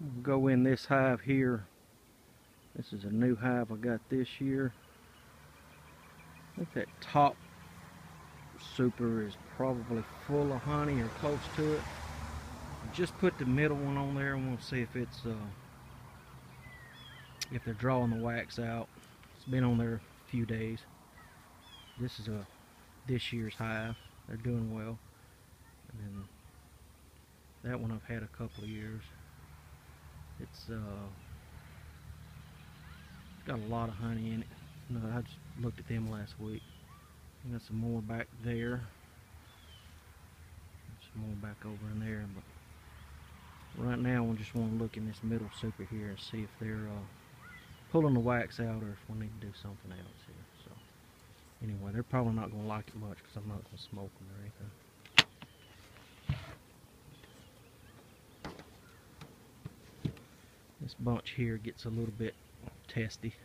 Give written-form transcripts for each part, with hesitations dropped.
We'll go in this hive here. This is a new hive I got this year. I think that top super is probably full of honey or close to it. Just put the middle one on there and we'll see if it's if they're drawing the wax out. It's been on there a few days. This is this year's hive. They're doing well. And then that one I've had a couple of years. It's got a lot of honey in it. No, I just looked at them last week. I got some more back there. Some more back over in there. But right now we just want to look in this middle super here and see if they're pulling the wax out or if we need to do something else here. So anyway, they're probably not going to like it much because I'm not going to smoke them or anything. This bunch here gets a little bit testy.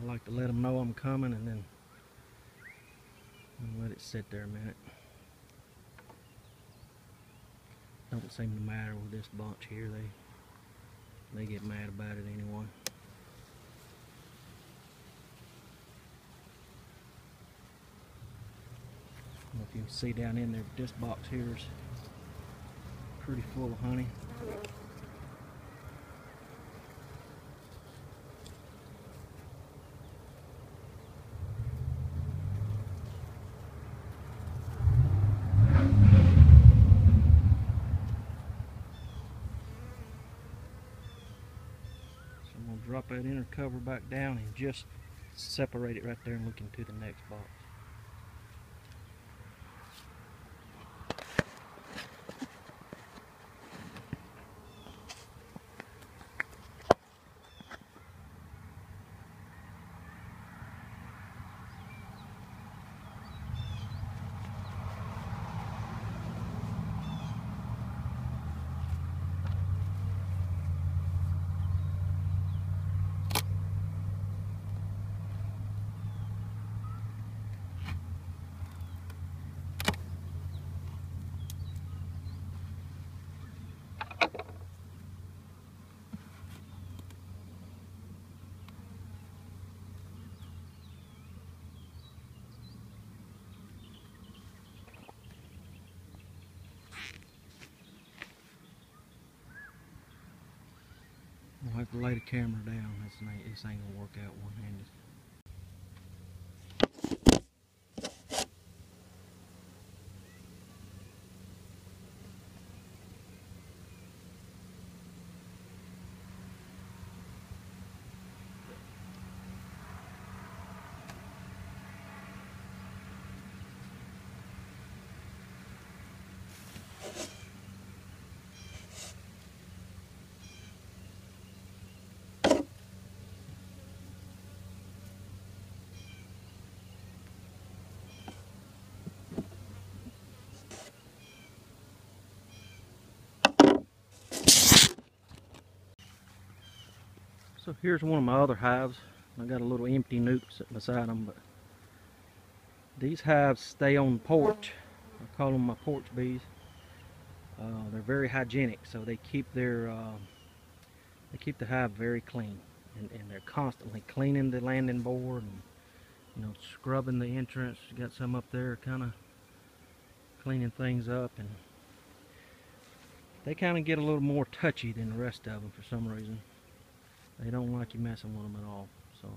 I like to let them know I'm coming and then let it sit there a minute. Don't seem to matter with this bunch here. They get mad about it anyway. I don't know if you can see down in there, but this box here is pretty full of honey. So I'm going to drop that inner cover back down and just separate it right there and look into the next box. I'll have to lay the camera down. This ain't gonna work out one-handed. So here's one of my other hives. I got a little empty nuke sitting beside them, but these hives stay on the porch. I call them my porch bees. They're very hygienic, so they keep the hive very clean, and they're constantly cleaning the landing board and scrubbing the entrance. Got some up there, kind of cleaning things up, and they kind of get a little more touchy than the rest of them for some reason. They don't like you messing with them at all. So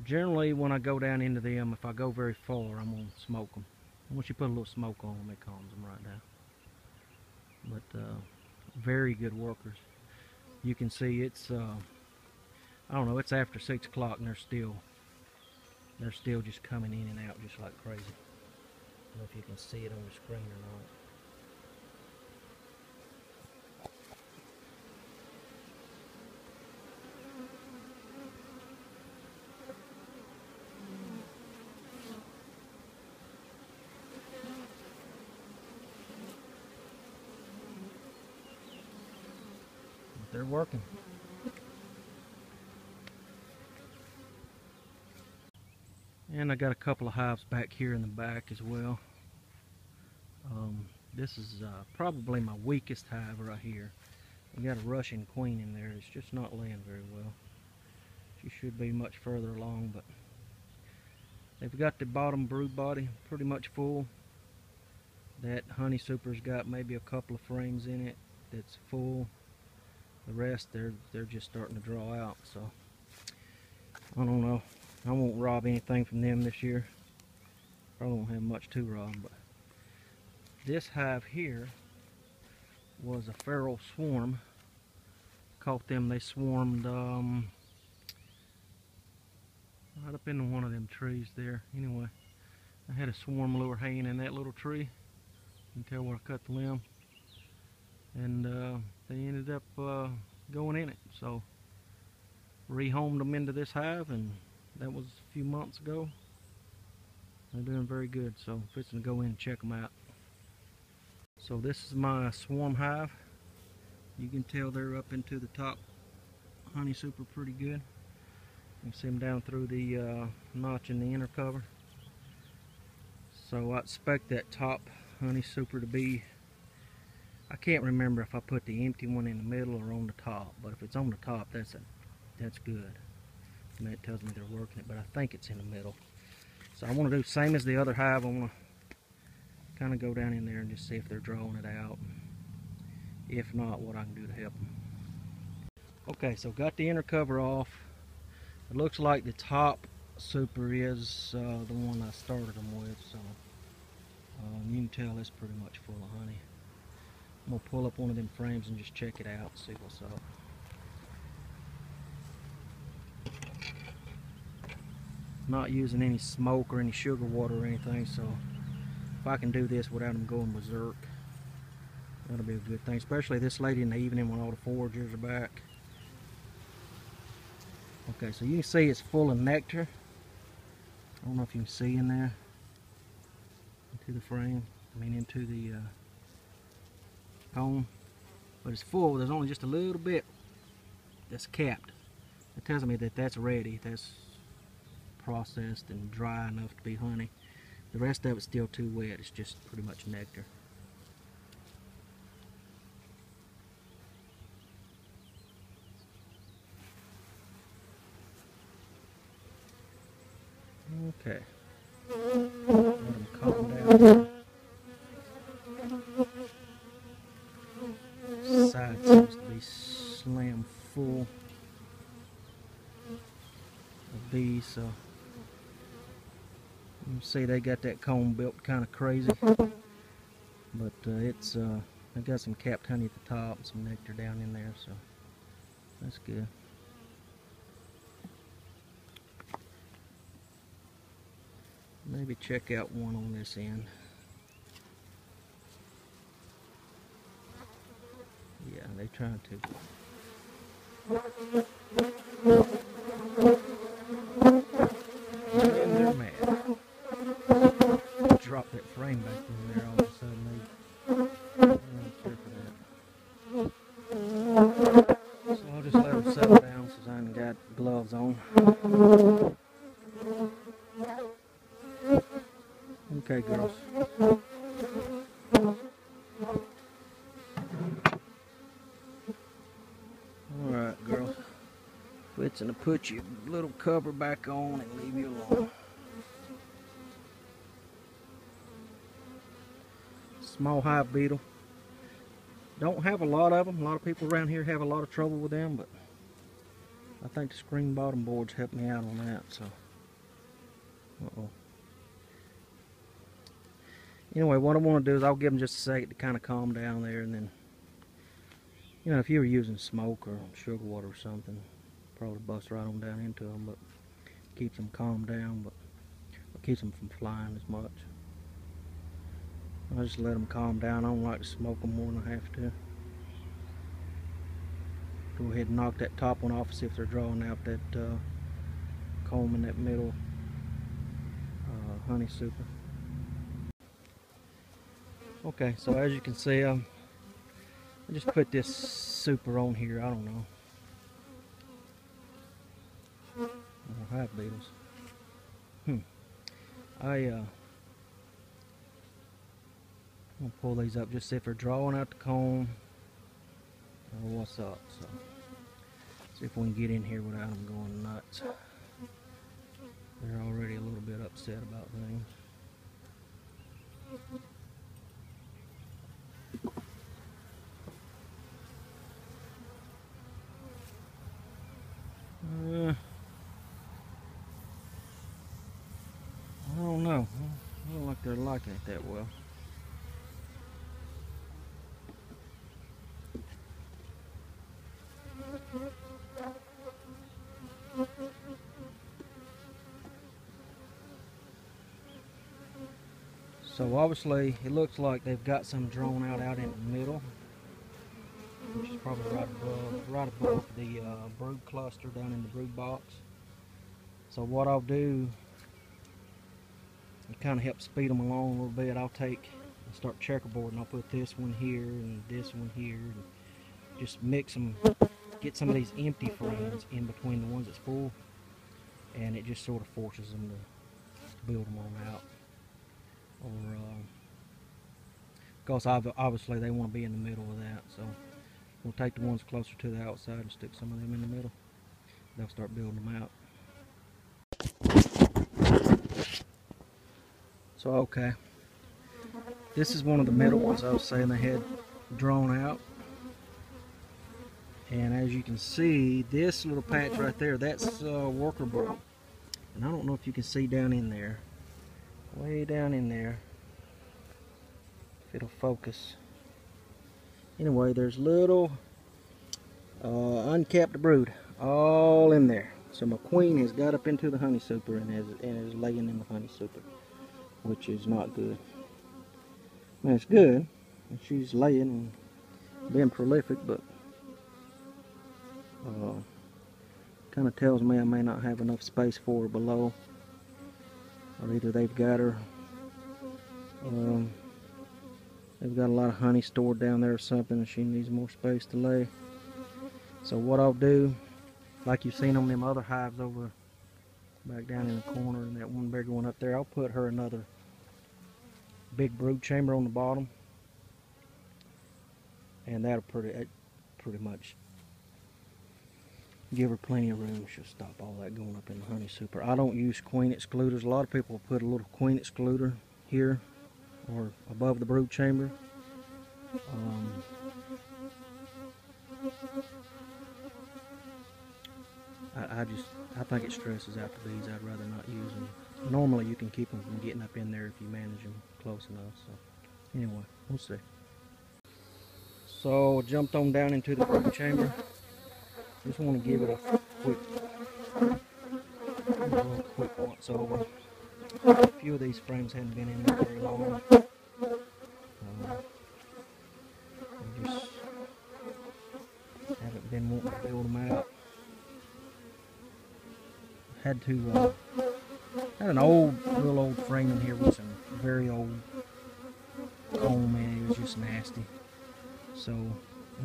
generally when I go down into them, if I go very far, I'm going to smoke them. Once you put a little smoke on them, it calms them right down. But very good workers. You can see it's I don't know, it's after 6 o'clock and they're still just coming in and out just like crazy. I don't know if you can see it on the screen or not. They're working. And I got a couple of hives back here in the back as well. This is probably my weakest hive right here. We got a Russian queen in there. It's just not laying very well. She should be much further along, but they've got the bottom brood body pretty much full. That honey super's got maybe a couple of frames in it that's full. The rest they're just starting to draw out, so I don't know. I won't rob anything from them this year. Probably won't have much to rob, but this hive here was a feral swarm. Caught them, they swarmed right up into one of them trees there. Anyway, I had a swarm lure hanging in that little tree. You can tell where I cut the limb. And they ended up going in it. So rehomed them into this hive, and that was a few months ago. They're doing very good, so I'm fixing to go in and check them out. So this is my swarm hive. You can tell they're up into the top honey super pretty good. You can see them down through the notch in the inner cover. So I expect that top honey super to be, I can't remember if I put the empty one in the middle or on the top, but if it's on the top, that's good. And that tells me they're working it, but I think it's in the middle. So I want to do the same as the other hive. I want to kind of go down in there and just see if they're drawing it out. If not, what I can do to help them. Okay, so got the inner cover off. It looks like the top super is the one I started them with, so you can tell it's pretty much full of honey. I'm going to pull up one of them frames and just check it out and see what's up. Not using any smoke or any sugar water or anything, so if I can do this without them going berserk, that'll be a good thing, especially this late in the evening when all the foragers are back. Okay, so you can see it's full of nectar. I don't know if you can see in there, into the frame, into the cone, but it's full. There's only just a little bit that's capped. It tells me that that's ready, that's processed and dry enough to be honey. The rest of it's still too wet. It's just pretty much nectar. Okay. Let them calm down. Side seems to be slam full of bees, so you can see they got that comb built kind of crazy, but it's I got some capped honey at the top and some nectar down in there, so that's good. Maybe check out one on this end. Yeah, they're trying to. And they're mad. Drop that frame back in there all of a sudden. They don't care for that. So I'll just let them settle down since I haven't got gloves on. Okay, girls. Alright, girls. Fixing to put your little cover back on and leave you alone. Small hive beetle. Don't have a lot of them. A lot of people around here have a lot of trouble with them, but I think the screen bottom boards helped me out on that, so. Anyway, what I want to do is I'll give them just a second to kind of calm down there, and then, you know, if you were using smoke or sugar water or something, probably bust right on down into them, but keeps them calmed down, but it keeps them from flying as much. I just let them calm down. I don't like to smoke them more than I have to. Go ahead and knock that top one off and see if they're drawing out that comb in that middle honey super. Okay, so as you can see, I just put this super on here. I don't know. Hive beetles. I'm gonna pull these up just see if they're drawing out the comb or what's up. So see if we can get in here without them going nuts. They're already a little bit upset about things. I don't know. I don't like they're liking it that well. So obviously it looks like they've got some drawn out in the middle, which is probably right above the brood cluster down in the brood box. So what I'll do, to kind of help speed them along a little bit, I'll take and start checkerboard, and I'll put this one here and this one here, and just mix them, get some of these empty frames in between the ones that's full, and it just sort of forces them to build them on out. Or because obviously they want to be in the middle of that, so we'll take the ones closer to the outside and stick some of them in the middle. They'll start building them out. So okay, this is one of the middle ones I was saying they had drawn out, and as you can see, this little patch right there, that's worker brood, and I don't know if you can see down in there, way down in there, if it'll focus. Anyway, there's little uncapped brood all in there. So my queen has got up into the honey super and is laying in the honey super, which is not good. I mean, it's good, and she's laying and being prolific, but kind of tells me I may not have enough space for her below, or either they've got her, they've got a lot of honey stored down there or something, and she needs more space to lay. So what I'll do, like you've seen on them other hives over back down in the corner and that one bigger one up there, I'll put her another big brood chamber on the bottom, and that'll pretty much give her plenty of room. She'll stop all that going up in the honey super. I don't use queen excluders. A lot of people put a little queen excluder here or above the brood chamber. I think it stresses out the bees. I'd rather not use them. Normally you can keep them from getting up in there if you manage them close enough. So anyway, we'll see. So I jumped on down into the brood chamber. Just want to give it a quick once over. A few of these frames hadn't been in there very long. I just haven't been wanting to build them out. Had an real old frame in here with some very old comb in it. It was just nasty. So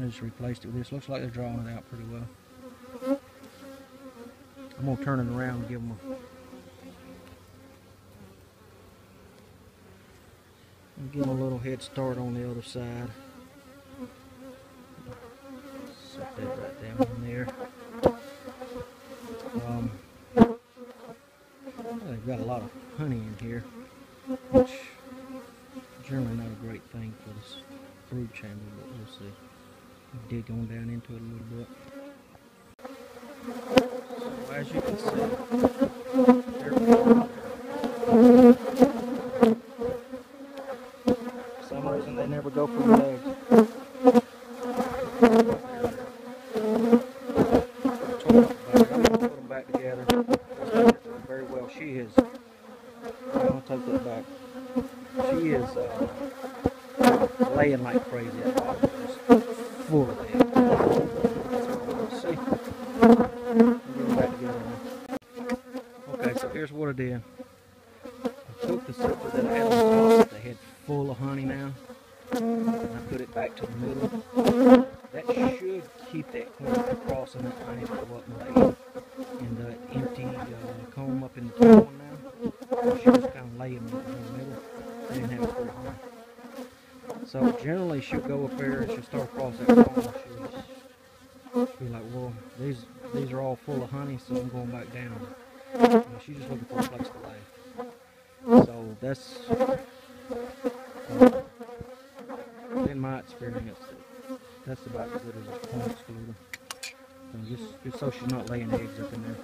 I just replaced it with this. Looks like they're drawing it out pretty well. I'm gonna turn it around and give them a little head start on the other side. Set that right down in there. They've got a lot of honey in here, which is generally not a great thing for this brood chamber, but we'll see. Dig on down into it a little bit. So as you can see, for some reason they never go for the eggs. I'm going to put them back together. Very well. She is, I'll take that back. She is laying like crazy at the bottom. Just full of eggs. See? Get them back together now. Okay, so here's what I did. I took the super that I had on top, the head full of honey now, and I put it back to the middle. That should keep that queen from crossing that honey to go up and lay in the empty comb up in the top one now. She was kind of laying So generally she'll go up there and she'll start across that wall and she'll just be like, well, these are all full of honey, so I'm going back down. She's just looking for a place to lay. So that's, in my experience, that's about as good as a point excluder. So just so she's not laying eggs up in there.